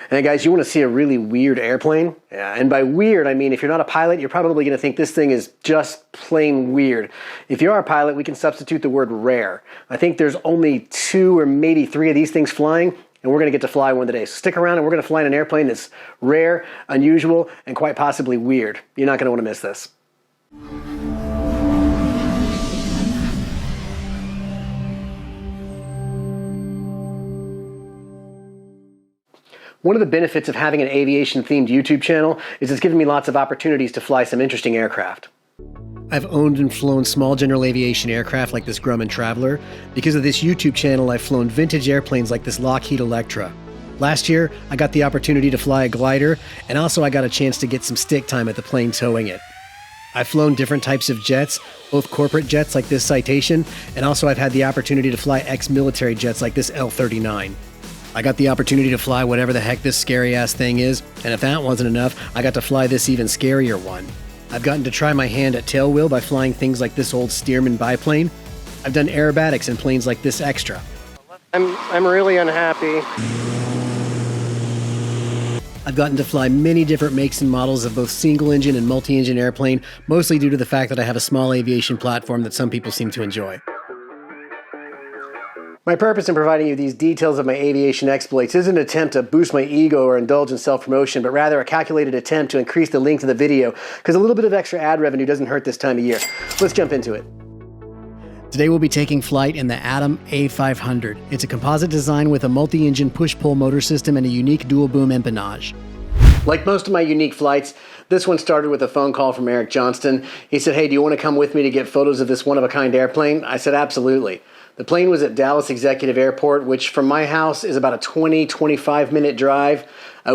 And guys, you want to see a really weird airplane? Yeah, and by weird, I mean if you're not a pilot, you're probably going to think this thing is just plain weird. If you are a pilot, we can substitute the word rare. I think there's only 2 or maybe 3 of these things flying, and we're going to get to fly one today. So stick around and we're going to fly in an airplane that's rare, unusual, and quite possibly weird. You're not going to want to miss this. One of the benefits of having an aviation-themed YouTube channel is it's given me lots of opportunities to fly some interesting aircraft. I've owned and flown small general aviation aircraft like this Grumman Traveler. Because of this YouTube channel, I've flown vintage airplanes like this Lockheed Electra. Last year, I got the opportunity to fly a glider, and also I got a chance to get some stick time at the plane towing it. I've flown different types of jets, both corporate jets like this Citation, and also I've had the opportunity to fly ex-military jets like this L-39. I got the opportunity to fly whatever the heck this scary-ass thing is, and if that wasn't enough, I got to fly this even scarier one. I've gotten to try my hand at tailwheel by flying things like this old Stearman biplane. I've done aerobatics in planes like this Extra. I'm really unhappy. I've gotten to fly many different makes and models of both single-engine and multi-engine airplane, mostly due to the fact that I have a small aviation platform that some people seem to enjoy. My purpose in providing you these details of my aviation exploits isn't an attempt to boost my ego or indulge in self-promotion, but rather a calculated attempt to increase the length of the video, because a little bit of extra ad revenue doesn't hurt this time of year. Let's jump into it. Today we'll be taking flight in the Adam A500. It's a composite design with a multi-engine push-pull motor system and a unique dual-boom empennage. Like most of my unique flights, this one started with a phone call from Eric Johnston. He said, "Hey, do you want to come with me to get photos of this one-of-a-kind airplane?" I said, "Absolutely." The plane was at Dallas Executive Airport, which from my house is about a 20-25 minute drive.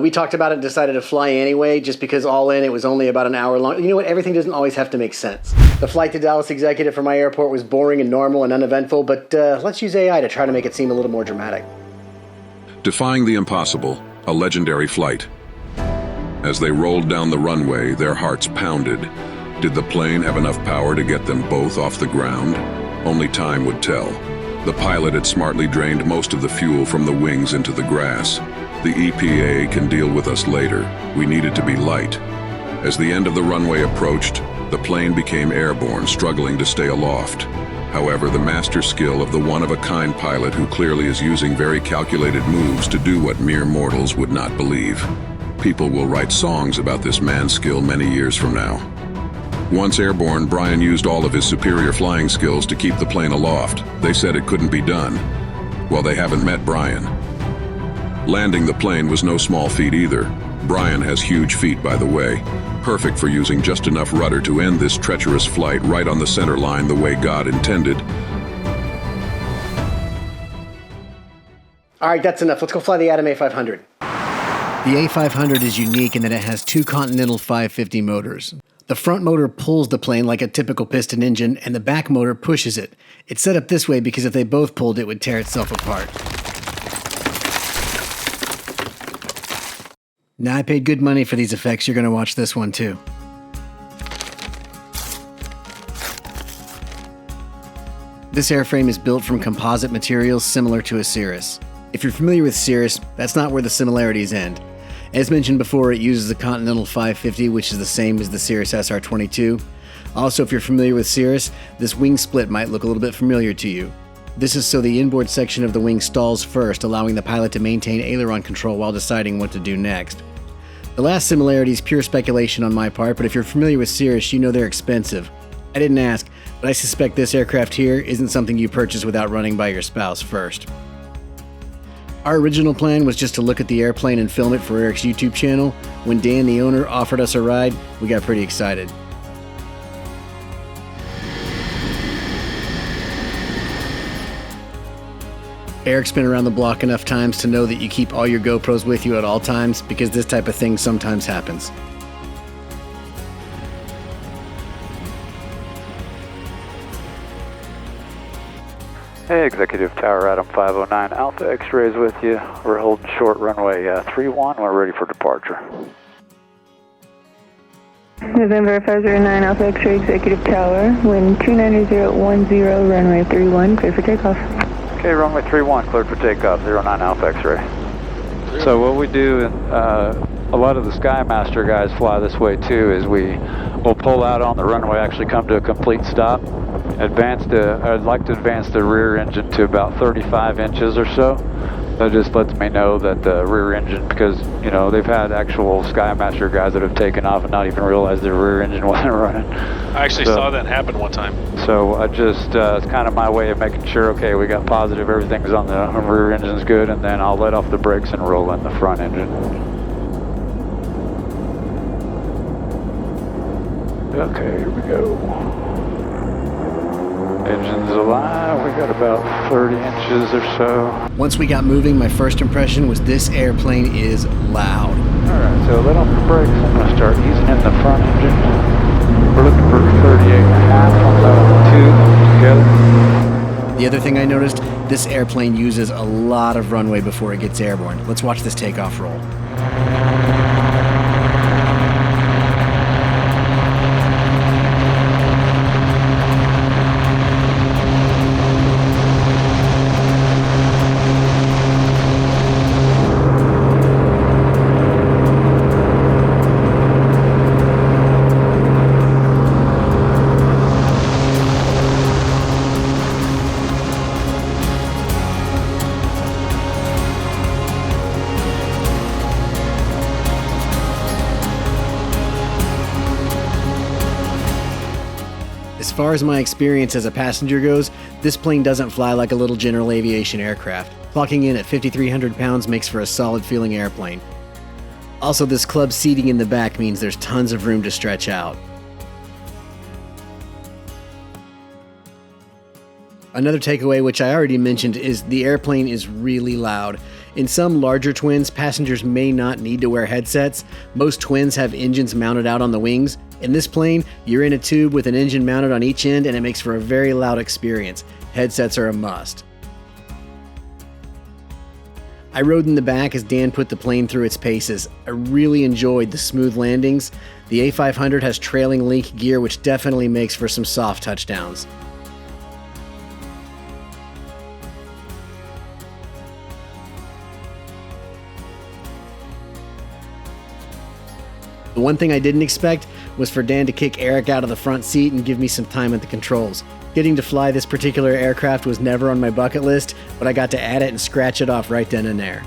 We talked about it and decided to fly anyway, just because all in it was only about an hour long. You know what? Everything doesn't always have to make sense. The flight to Dallas Executive from my airport was boring and normal and uneventful, but let's use AI to try to make it seem a little more dramatic. Defying the impossible, a legendary flight. As they rolled down the runway, their hearts pounded. Did the plane have enough power to get them both off the ground? Only time would tell. The pilot had smartly drained most of the fuel from the wings into the grass. The EPA can deal with us later. We needed to be light. As the end of the runway approached, the plane became airborne, struggling to stay aloft. However, the master skill of the one-of-a-kind pilot, who clearly is using very calculated moves to do what mere mortals would not believe. People will write songs about this man's skill many years from now. Once airborne, Brian used all of his superior flying skills to keep the plane aloft. They said it couldn't be done. Well, they haven't met Brian. Landing the plane was no small feat either. Brian has huge feet, by the way. Perfect for using just enough rudder to end this treacherous flight right on the center line the way God intended. All right, that's enough. Let's go fly the Adam A500. The A500 is unique in that it has 2 Continental 550 motors. The front motor pulls the plane like a typical piston engine, and the back motor pushes it. It's set up this way because if they both pulled, it would tear itself apart. Now, I paid good money for these effects. You're going to watch this one too. This airframe is built from composite materials similar to a Cirrus. If you're familiar with Cirrus, that's not where the similarities end. As mentioned before, it uses the Continental 550, which is the same as the Cirrus SR22. Also, if you're familiar with Cirrus, this wing split might look a little bit familiar to you. This is so the inboard section of the wing stalls first, allowing the pilot to maintain aileron control while deciding what to do next. The last similarity is pure speculation on my part, but if you're familiar with Cirrus, you know they're expensive. I didn't ask, but I suspect this aircraft here isn't something you purchase without running by your spouse first. Our original plan was just to look at the airplane and film it for Eric's YouTube channel. When Dan, the owner, offered us a ride, we got pretty excited. Eric's been around the block enough times to know that you keep all your GoPros with you at all times, because this type of thing sometimes happens. Hey, Executive Tower, Adam 509, Alpha X-rays with you. We're holding short runway 31. We're ready for departure. November 509, Alpha X-ray, Executive Tower, wind 29010, runway 31, clear for takeoff. Okay, runway 31, cleared for takeoff, 09 Alpha X-ray. So what we do, a lot of the Skymaster guys fly this way too, is we'll pull out on the runway, actually come to a complete stop, I'd like to advance the rear engine to about 35 inches or so. That just lets me know that the rear engine, because, you know, they've had actual Skymaster guys that have taken off and not even realized their rear engine wasn't running. I actually saw that happen one time. So I just, it's kind of my way of making sure, okay, we got positive, everything's on the rear engine's good, and then I'll let off the brakes and roll in the front engine. Okay, here we go. Engine's alive, we got about 30 inches or so. Once we got moving, my first impression was this airplane is loud. Alright, so let off the brakes. I'm going to start easing in the front engine. We're looking for 38.5 on the 2 together. The other thing I noticed, this airplane uses a lot of runway before it gets airborne. Let's watch this takeoff roll. As far as my experience as a passenger goes, this plane doesn't fly like a little general aviation aircraft. Clocking in at 5,300 pounds makes for a solid feeling airplane. Also, this club seating in the back means there's tons of room to stretch out. Another takeaway, which I already mentioned, is the airplane is really loud. In some larger twins, passengers may not need to wear headsets. Most twins have engines mounted out on the wings. In this plane, you're in a tube with an engine mounted on each end, and it makes for a very loud experience. Headsets are a must. I rode in the back as Dan put the plane through its paces. I really enjoyed the smooth landings. The A500 has trailing link gear, which definitely makes for some soft touchdowns. The one thing I didn't expect was for Dan to kick Eric out of the front seat and give me some time at the controls. Getting to fly this particular aircraft was never on my bucket list, but I got to add it and scratch it off right then and there.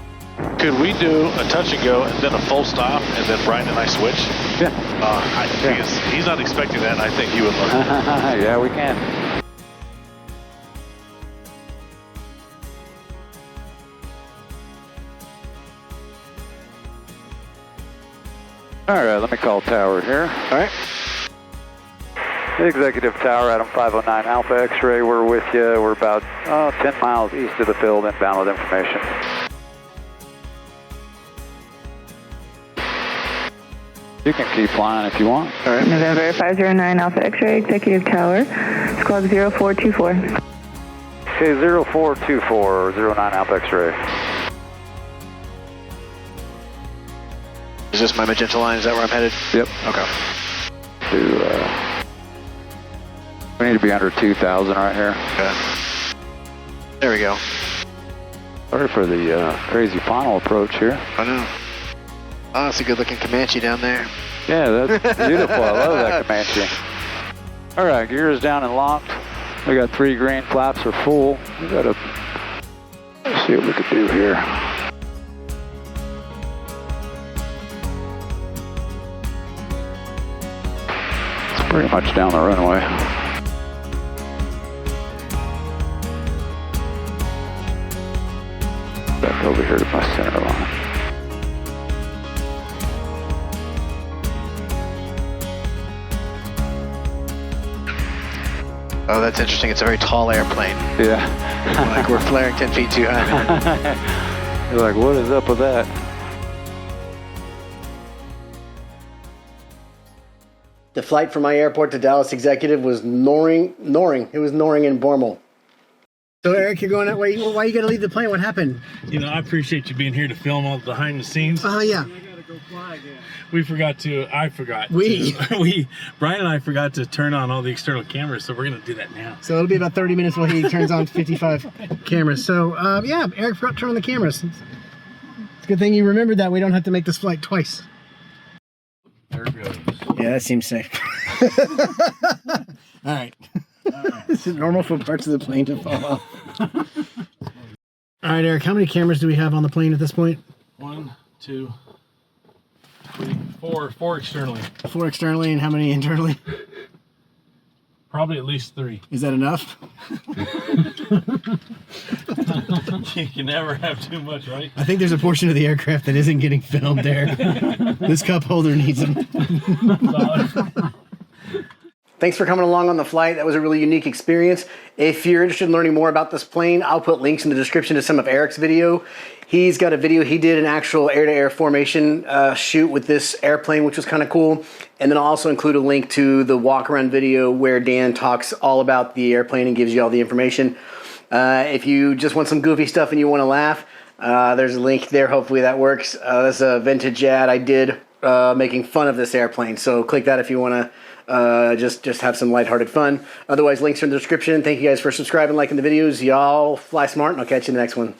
Could we do a touch and go and then a full stop and then Brian and I switch? Yeah. He's not expecting that, and I think he would love it. Yeah, we can. All right, let me call tower here. All right. Executive Tower, Adam 509 Alpha X-Ray, we're with you. We're about 10 miles east of the field, inbound with information. You can keep flying if you want. All right. November 509 Alpha X-Ray, Executive Tower, squawk 0424. Okay, 0424, 09 Alpha X-Ray. Is this my magenta line? Is that where I'm headed? Yep. Okay. We need to be under 2,000 right here. Okay. There we go. Sorry for the crazy final approach here. I know. Oh, that's a good looking Comanche down there. Yeah, that's beautiful. I love that Comanche. All right, gear is down and locked. We got 3 green flaps are full. We got to see what we can do here. It's pretty much down the runway. Back over here to my center line. Oh, that's interesting. It's a very tall airplane. Yeah. Like we're flaring 10 feet too high. You're like, what is up with that? The flight from my airport to Dallas Executive was Noring. It was Noring and Bormal. So Eric, you're going that way. Why you got to leave the plane? What happened? You know, I appreciate you being here to film all the behind the scenes. Yeah. Brian and I forgot to turn on all the external cameras, so we're going to do that now. So it'll be about 30 minutes while he turns on 55 cameras. So, yeah, Eric forgot to turn on the cameras. It's a good thing you remembered that. We don't have to make this flight twice. There it goes. Yeah, that seems safe. All right. Is it normal for parts of the plane to fall off? All right, Eric, how many cameras do we have on the plane at this point? 1, 2, 3, 4. 4 externally. 4 externally, and how many internally? Probably at least 3. Is that enough? You can never have too much, right? I think there's a portion of the aircraft that isn't getting filmed there. This cup holder needs them. Thanks for coming along on the flight. That was a really unique experience. If you're interested in learning more about this plane, I'll put links in the description to some of Eric's video. He's got a video, he did an actual air-to-air formation shoot with this airplane, which was kind of cool. And then I'll also include a link to the walk-around video where Dan talks all about the airplane and gives you all the information. If you just want some goofy stuff and you want to laugh, there's a link there. Hopefully that works. That's a vintage ad I did making fun of this airplane. So click that if you want to just have some lighthearted fun. Otherwise, links are in the description. Thank you guys for subscribing, liking the videos. Y'all fly smart, and I'll catch you in the next one.